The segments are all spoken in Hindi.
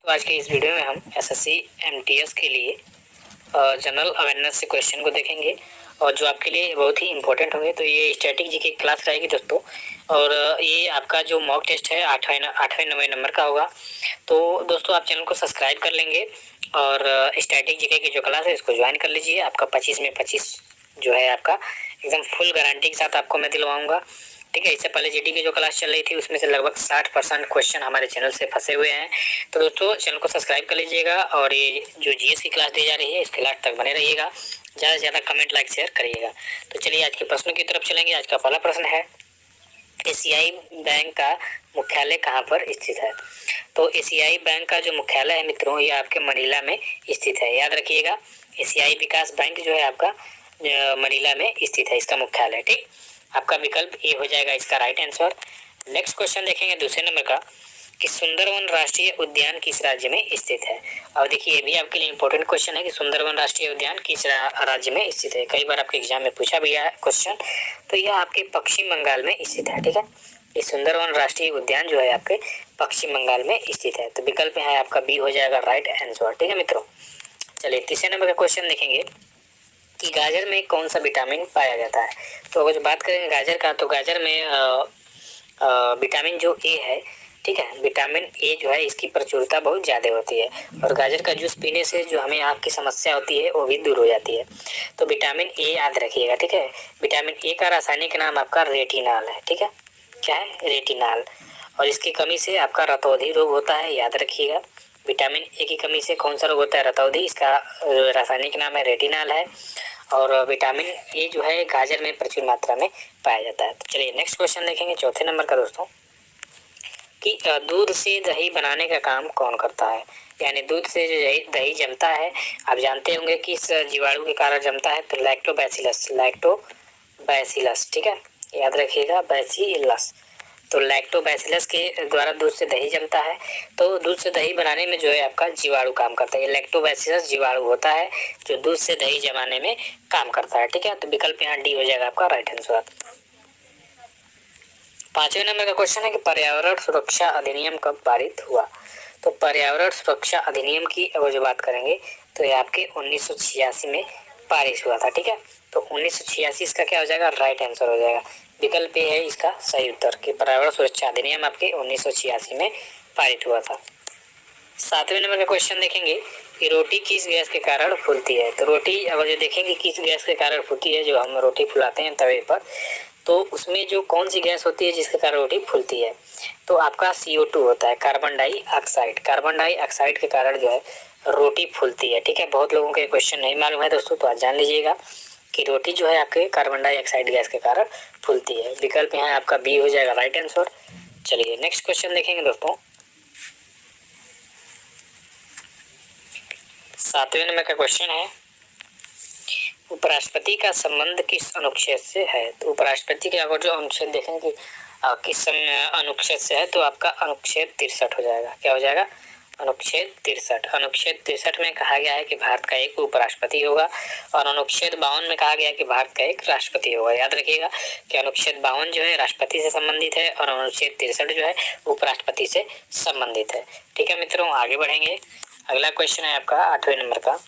तो आज के इस वीडियो में हम एसएससी एमटीएस के लिए जनरल अवेयरनेस से क्वेश्चन को देखेंगे और जो आपके लिए बहुत ही इंपॉर्टेंट होंगे। तो ये स्टैटिक जी की क्लास रहेगी दोस्तों, और ये आपका जो मॉक टेस्ट है 8वें 9वें नंबर का होगा। तो दोस्तों आप चैनल को सब्सक्राइब कर लेंगे और स्टैटिक जीके की जो क्लास है इसको ज्वाइन कर लीजिए। आपका 25 में 25 जो है आपका एकदम फुल गारंटी के साथ आपको मैं दिलवाऊंगा। ठीक है, इससे पहले जीडी की जो क्लास चल रही थी उसमें से लगभग 60% क्वेश्चन हमारे चैनल से फंसे हुए हैं। तो दोस्तों चैनल को सब्सक्राइब कर लीजिएगा और ये जो जीएस की क्लास दी जा रही है इसके लास्ट तक बने रहिएगा। ज़्यादा से ज़्यादा कमेंट लाइक शेयर करिएगा। तो चलिए आज के प्रश्नों की तरफ चलेंगे। आज का पहला प्रश्न है, एशियाई बैंक का मुख्यालय कहाँ पर स्थित है? तो एशियाई बैंक का जो मुख्यालय है मित्रों, ये आपके मनीला में स्थित है। याद रखिएगा, एशियाई विकास बैंक जो है आपका मनीला में स्थित है, इसका मुख्यालय। ठीक, आपका विकल्प ए हो जाएगा इसका राइट आंसर। नेक्स्ट क्वेश्चन देखेंगे दूसरे नंबर का, कि सुंदरवन राष्ट्रीय उद्यान किस राज्य में स्थित है? और देखिए ये भी आपके लिए इंपॉर्टेंट क्वेश्चन है कि सुंदरवन राष्ट्रीय उद्यान किस राज्य में स्थित है। कई बार आपके एग्जाम में पूछा भी है क्वेश्चन। तो यह आपके पश्चिम बंगाल में स्थित है। ठीक है, ये सुंदरवन राष्ट्रीय उद्यान जो है आपके पश्चिम बंगाल में स्थित है। तो विकल्प है आपका बी हो जाएगा राइट आंसर। ठीक है मित्रों, चलिए तीसरे नंबर का क्वेश्चन देखेंगे कि गाजर में कौन सा विटामिन पाया जाता है? तो अगर बात करें गाजर का, तो गाजर में विटामिन जो ए है, ठीक है, विटामिन ए जो है इसकी प्रचुरता बहुत ज़्यादा होती है और गाजर का जूस पीने से जो हमें आँख की समस्या होती है वो भी दूर हो जाती है। तो विटामिन ए याद रखिएगा। ठीक है, विटामिन ए का रासायनिक नाम आपका रेटिनॉल है। ठीक है, क्या है? रेटिनॉल। और इसकी कमी से आपका रतौंधी रोग होता है, याद रखिएगा। विटामिन ए की कमी से कौन सा रोग होता है? रतौंधी। इसका रासायनिक नाम है रेटिनॉल है। और विटामिन ए जो है गाजर में प्रचुर मात्रा में पाया जाता है। तो चलिए नेक्स्ट क्वेश्चन देखेंगे चौथे नंबर का दोस्तों, कि दूध से दही बनाने का काम कौन करता है? यानी दूध से जो दही जमता है, आप जानते होंगे कि इस जीवाणु के कारण जमता है। तो लैक्टोबैसिलस, लैक्टोबैसिलस। ठीक है, याद रखिएगा, बैसिलस। तो लैक्टोबैसिलस के द्वारा दूध से दही जमता है। तो दूध से दही बनाने में जो है आपका जीवाणु काम करता है। लैक्टोबैसिलस जीवाणु होता है जो दूध से दही जमाने में काम करता है। ठीक है, तो विकल्प यहाँ डी हो जाएगा आपका राइट आंसर। पांचवें नंबर का क्वेश्चन है कि पर्यावरण सुरक्षा अधिनियम कब पारित हुआ? तो पर्यावरण सुरक्षा अधिनियम की अगर जो बात करेंगे तो ये आपके 1986 में पारित हुआ था। ठीक है, तो 1986 इसका क्या हो जाएगा? राइट आंसर हो जाएगा। विकल्प ए है इसका सही उत्तर, कि पर्यावरण सुरक्षा अधिनियम आपके 1986 में पारित हुआ था। सातवें नंबर का क्वेश्चन देखेंगे कि रोटी किस गैस के कारण फूलती है? तो रोटी अगर जो देखेंगे किस गैस के कारण फूलती है, जो हम रोटी फुलाते हैं तवे पर, तो उसमें जो कौन सी गैस होती है जिसके कारण रोटी फूलती है? तो आपका CO2 होता है, कार्बन डाइऑक्साइड। कार्बन डाइऑक्साइड के कारण जो है रोटी फूलती है। ठीक है, बहुत लोगों के क्वेश्चन नहीं मालूम है दोस्तों, तो आज जान लीजिएगा कि रोटी जो है आपके कार्बन डाइऑक्साइड गैस के कारण फूलती है। विकल्प यहाँ आपका बी हो जाएगा राइट आंसर। चलिए नेक्स्ट क्वेश्चन देखेंगे दोस्तों, सातवें नंबर का क्वेश्चन है, उपराष्ट्रपति का संबंध किस अनुच्छेद से है? तो उपराष्ट्रपति के अगर जो अनुच्छेद देखेंगे किस अनुच्छेद से है, तो आपका अनुच्छेद 63 हो जाएगा। क्या हो जाएगा? अनुच्छेद 63। अनुच्छेद 63 में कहा गया है कि भारत का एक उपराष्ट्रपति होगा और अनुच्छेद 52 में कहा गया है कि भारत का एक राष्ट्रपति होगा। याद रखिएगा कि अनुच्छेद 52 जो है राष्ट्रपति से संबंधित है और अनुच्छेद 63 जो है उपराष्ट्रपति से संबंधित है। ठीक है मित्रों, आगे बढ़ेंगे। अगला क्वेश्चन है आपका 8वें नंबर का,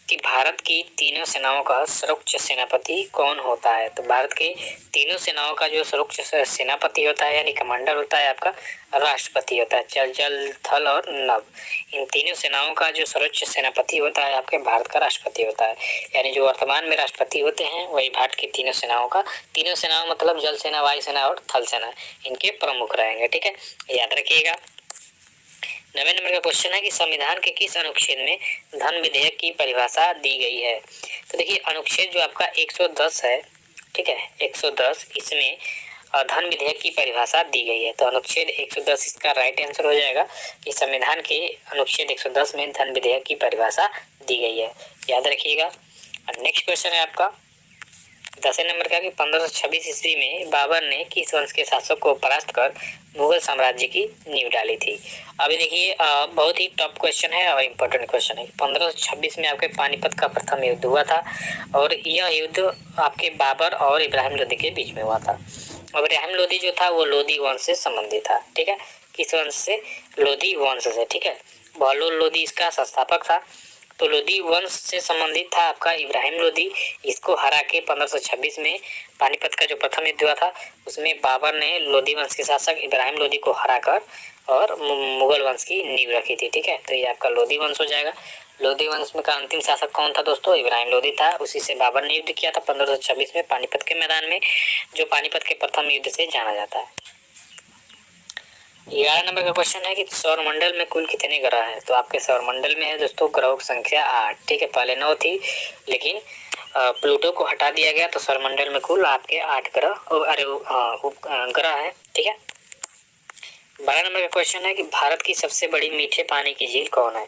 कि भारत की तीनों सेनाओं का सर्वोच्च सेनापति कौन होता है? तो भारत के तीनों सेनाओं का जो सर्वोच्च सेनापति होता है यानी कमांडर होता है आपका राष्ट्रपति होता है। जल थल और नभ, इन तीनों सेनाओं का जो सर्वोच्च सेनापति होता है आपके भारत का राष्ट्रपति होता है। यानी जो वर्तमान में राष्ट्रपति होते हैं वही भारत की तीनों सेनाओं का, तीनों सेनाओं मतलब जल सेना, वायु सेना और थल सेना, इनके प्रमुख रहेंगे। ठीक है, याद रखिएगा। 9वें नंबर का क्वेश्चन है कि संविधान के किस अनुच्छेद में धन विधेयक की परिभाषा दी गई है? तो देखिए अनुच्छेद जो आपका 110 है, ठीक है, 110, इसमें धन विधेयक की परिभाषा दी गई है। तो अनुच्छेद 110 इसका राइट आंसर हो जाएगा कि संविधान के अनुच्छेद 110 में धन विधेयक की परिभाषा दी गई है। याद रखिएगा। नेक्स्ट क्वेश्चन है आपका 10वें नंबर का, कि 1526 ईस्वी में बाबर ने किस वंश के शासक को परास्त कर मुगल साम्राज्य की नींव डाली थी? अभी देखिए बहुत ही टॉप क्वेश्चन है और इम्पोर्टेंट क्वेश्चन है। 1526 में आपके पानीपत का प्रथम युद्ध हुआ था और यह युद्ध आपके बाबर और इब्राहिम लोदी के बीच में हुआ था। इब्राहिम लोदी जो था वो लोदी वंश से संबंधित था। ठीक है, किस वंश से? लोधी वंश से। ठीक है, बहलोल लोधी इसका संस्थापक था। तो लोधी वंश से संबंधित था आपका इब्राहिम लोधी। इसको हरा के 1526 में पानीपत का जो प्रथम युद्ध हुआ था उसमें बाबर ने लोधी वंश के शासक इब्राहिम लोधी को हराकर और मुगल वंश की नींव रखी थी। ठीक है, तो ये आपका लोधी वंश हो जाएगा। लोधी वंश में का अंतिम शासक कौन था दोस्तों? इब्राहिम लोधी था। उसी से बाबर ने युद्ध किया था 1526 में पानीपत के मैदान में, जो पानीपत के प्रथम युद्ध से जाना जाता है। 11 नंबर का क्वेश्चन है कि सौरमंडल में कुल कितने ग्रह हैं? तो आपके सौरमंडल में है दोस्तों ग्रहों की संख्या 8। ठीक है, पहले 9 थी लेकिन प्लूटो को हटा दिया गया तो सौरमंडल में कुल आपके 8 ग्रह है। ठीक है, 12 नंबर का क्वेश्चन है कि भारत की सबसे बड़ी मीठे पानी की झील कौन है?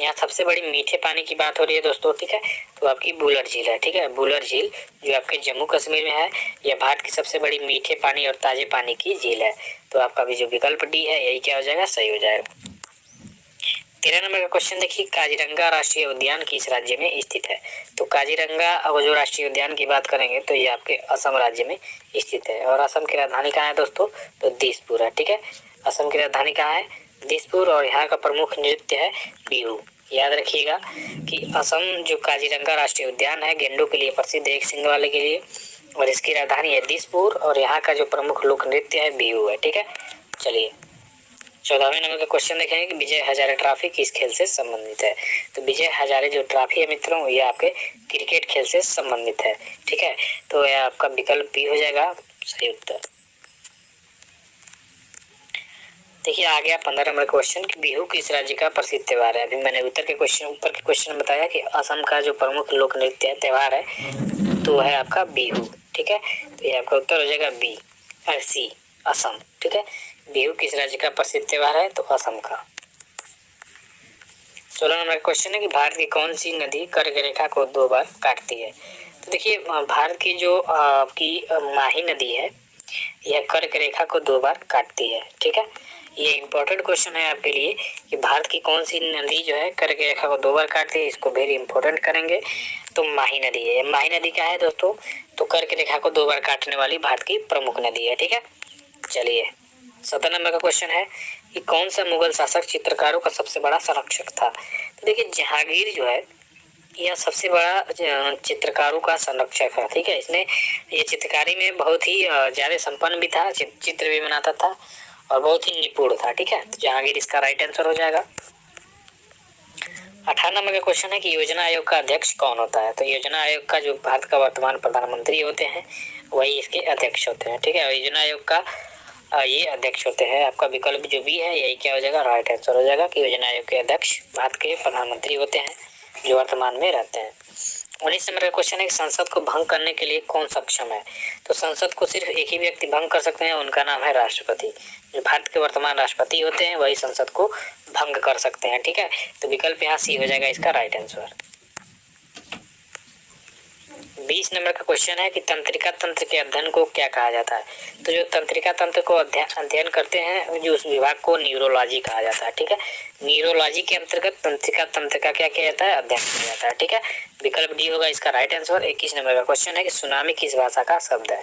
यहाँ सबसे बड़ी मीठे पानी की बात हो रही है दोस्तों। ठीक है, तो आपकी बुलर झील है। ठीक है, बुलर झील जो आपके जम्मू कश्मीर में है, यह भारत की सबसे बड़ी मीठे पानी और ताजे पानी की झील है। तो आपका भी जो विकल्प डी है यही क्या हो जाएगा? सही हो जाएगा। 13 नंबर का क्वेश्चन देखिए, काजीरंगा राष्ट्रीय उद्यान किस राज्य में स्थित है? तो काजीरंगा जो राष्ट्रीय उद्यान की बात करेंगे तो ये आपके असम राज्य में स्थित है। और असम की राजधानी कहाँ है दोस्तों? तो दिसपुर है। ठीक है, असम की राजधानी कहाँ है? दिसपुर। और यहाँ का प्रमुख नृत्य है बिहू। याद रखिएगा कि असम जो काजीरंगा राष्ट्रीय उद्यान है गेंडों के लिए प्रसिद्ध है, एक सींग वाले के लिए, और इसकी राजधानी है दिसपुर और यहाँ का जो प्रमुख लोक नृत्य है बिहू है। ठीक है, चलिए 14वें नंबर का क्वेश्चन देखेंगे कि विजय हजारे ट्रॉफी किस खेल से संबंधित है? तो विजय हजारे जो ट्रॉफी है मित्रों ये आपके क्रिकेट खेल से संबंधित है। ठीक है, तो यह आपका विकल्प बी हो जाएगा सही उत्तर। देखिए आ गया 15 नंबर क्वेश्चन कि बिहू किस राज्य का प्रसिद्ध त्योहार है? अभी मैंने ऊपर के क्वेश्चन बताया कि असम का जो प्रमुख लोक नृत्य त्योहार है तो है आपका बिहू। ठीक है, तो ये आपका उत्तर हो जाएगा बी सी असम। ठीक है, बिहू किस राज्य का प्रसिद्ध त्योहार है? तो असम का। 16 नंबर क्वेश्चन है कि भारत की कौन सी नदी कर्क रेखा को 2 बार काटती है? तो देखिए भारत की जो आपकी माही नदी है यह कर्क रेखा को 2 बार काटती है। ठीक है, ये इम्पोर्टेंट क्वेश्चन है आपके लिए कि भारत की कौन सी नदी जो है कर्क रेखा को 2 बार काटती है, इसको वेरी इंपॉर्टेंट करेंगे। तो माही नदी है। माही नदी क्या है दोस्तों? तो कर्क रेखा को 2 बार काटने वाली भारत की प्रमुख नदी है। ठीक है, चलिए 17 नंबर का क्वेश्चन है कि कौन सा मुगल शासक चित्रकारों का सबसे बड़ा संरक्षक था? तो देखिए जहांगीर जो है यह सबसे बड़ा चित्रकारों का संरक्षक है। ठीक है, इसने ये चित्रकारी में बहुत ही ज्यादा संपन्न भी था, चित्र भी बनाता था और बहुत ही निपुण था। ठीक है, तो जहांगीर इसका राइट आंसर हो जाएगा। 18 नंबर का क्वेश्चन है कि योजना आयोग का अध्यक्ष कौन होता है? तो योजना आयोग का जो भारत का वर्तमान प्रधानमंत्री होते हैं वही इसके अध्यक्ष होते हैं। ठीक है, योजना आयोग का ये अध्यक्ष होते हैं। आपका विकल्प जो भी है यही क्या हो जाएगा? राइट आंसर हो जाएगा कि योजना आयोग के अध्यक्ष भारत के प्रधानमंत्री होते हैं जो वर्तमान में रहते हैं। 19 नंबर का क्वेश्चन है कि संसद को भंग करने के लिए कौन सक्षम है? तो संसद को सिर्फ एक ही व्यक्ति भंग कर सकते हैं, उनका नाम है राष्ट्रपति। जो भारत के वर्तमान राष्ट्रपति होते हैं वही संसद को भंग कर सकते हैं। ठीक है, तो विकल्प यहाँ सी हो जाएगा इसका राइट आंसर। 20 नंबर का क्वेश्चन है कि तंत्रिका तंत्र के अध्ययन को क्या कहा जाता है? तो जो तंत्रिका तंत्र को अध्ययन करते हैं जो उस विभाग को न्यूरोलॉजी कहा जाता है। ठीक है, न्यूरोलॉजी के अंतर्गत तंत्रिका तंत्र का क्या किया जाता है? अध्ययन किया जाता है। ठीक है, विकल्प डी होगा इसका राइट आंसर। 21 नंबर का क्वेश्चन है कि सुनामी किस भाषा का शब्द है?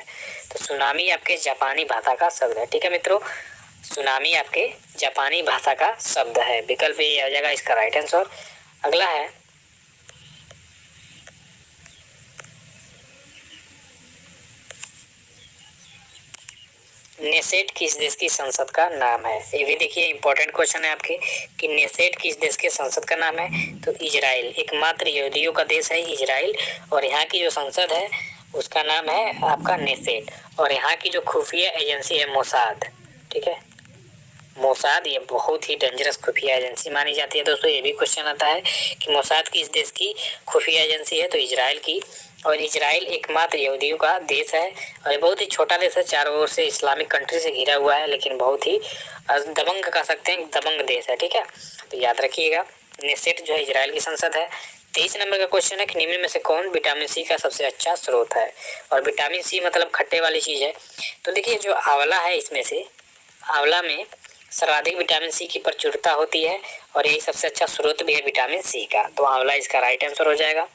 तो सुनामी आपके जापानी भाषा का शब्द है। ठीक है मित्रों, सुनामी आपके जापानी भाषा का शब्द है। विकल्प ये आ जाएगा इसका राइट आंसर। अगला है नेसेट किस देश की संसद का नाम है? ये भी देखिए इंपॉर्टेंट क्वेश्चन है आपके कि नेसेट किस देश के संसद का नाम है? तो इजराइल, एकमात्र यहूदियों का देश है इजराइल और यहाँ की जो संसद है उसका नाम है आपका नेसेट। और यहाँ की जो खुफिया एजेंसी है मोसाद। ठीक है, मोसाद ये बहुत ही डेंजरस खुफिया एजेंसी मानी जाती है। दोस्तों ये भी क्वेश्चन आता है कि मोसाद किस देश की खुफिया एजेंसी है? तो इजराइल की। और इजराइल एकमात्र यहूदियों का देश है और ये बहुत ही छोटा देश है, चारों ओर से इस्लामिक कंट्री से घिरा हुआ है, लेकिन बहुत ही दबंग कह सकते हैं, दबंग देश है। ठीक है, तो याद रखिएगा नेसेट जो है इजराइल की संसद है। 23 नंबर का क्वेश्चन है कि निम्न में से कौन विटामिन सी का सबसे अच्छा स्रोत है? और विटामिन सी मतलब खट्टे वाली चीज है। तो देखिए जो आंवला है इसमें से आंवला में सर्वाधिक विटामिन सी की प्रचुरता होती है और यही सबसे अच्छा स्रोत भी है विटामिन सी का। तो आंवला इसका राइट आंसर हो जाएगा।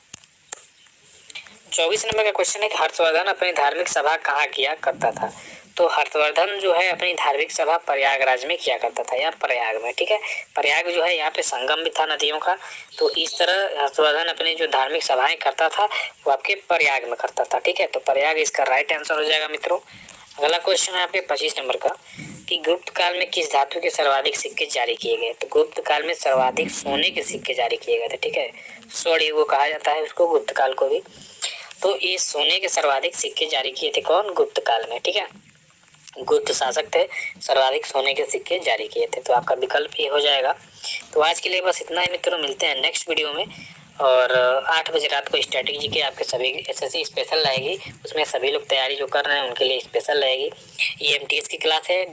24 नंबर का क्वेश्चन है कि हर्षवर्धन अपनी धार्मिक सभा कहाँ किया करता था? तो हर्षवर्धन जो है अपनी धार्मिक सभा प्रयागराज में किया करता था, या प्रयाग में, ठीक है। प्रयाग जो है यहाँ पे संगम भी था नदियों का, तो इस तरह हर्षवर्धन अपनी जो धार्मिक सभाएं करता था वो आपके प्रयाग में करता था, ठीक है। तो प्रयाग इसका राइट आंसर हो जाएगा मित्रों। अगला क्वेश्चन है आपके 25 नंबर का कि गुप्त काल में किस धातु के सर्वाधिक सिक्के जारी किए गए। तो गुप्त काल में सर्वाधिक सोने के सिक्के जारी किए गए थे, ठीक है। स्वर्ण युग कहा जाता है उसको, गुप्त काल को भी। तो ये सोने के सर्वाधिक सिक्के जारी किए थे कौन, गुप्त काल में, ठीक है। गुप्त शासक थे, सर्वाधिक सोने के सिक्के जारी किए थे, तो आपका विकल्प ये हो जाएगा। तो आज के लिए बस इतना ही मित्रों, मिलते हैं नेक्स्ट वीडियो में। और 8 बजे रात को स्टैटिक जीके आपके सभी एसएससी स्पेशल रहेगी, उसमें सभी लोग तैयारी जो कर रहे हैं उनके लिए स्पेशल रहेगी। ये एमटीएस की क्लास है।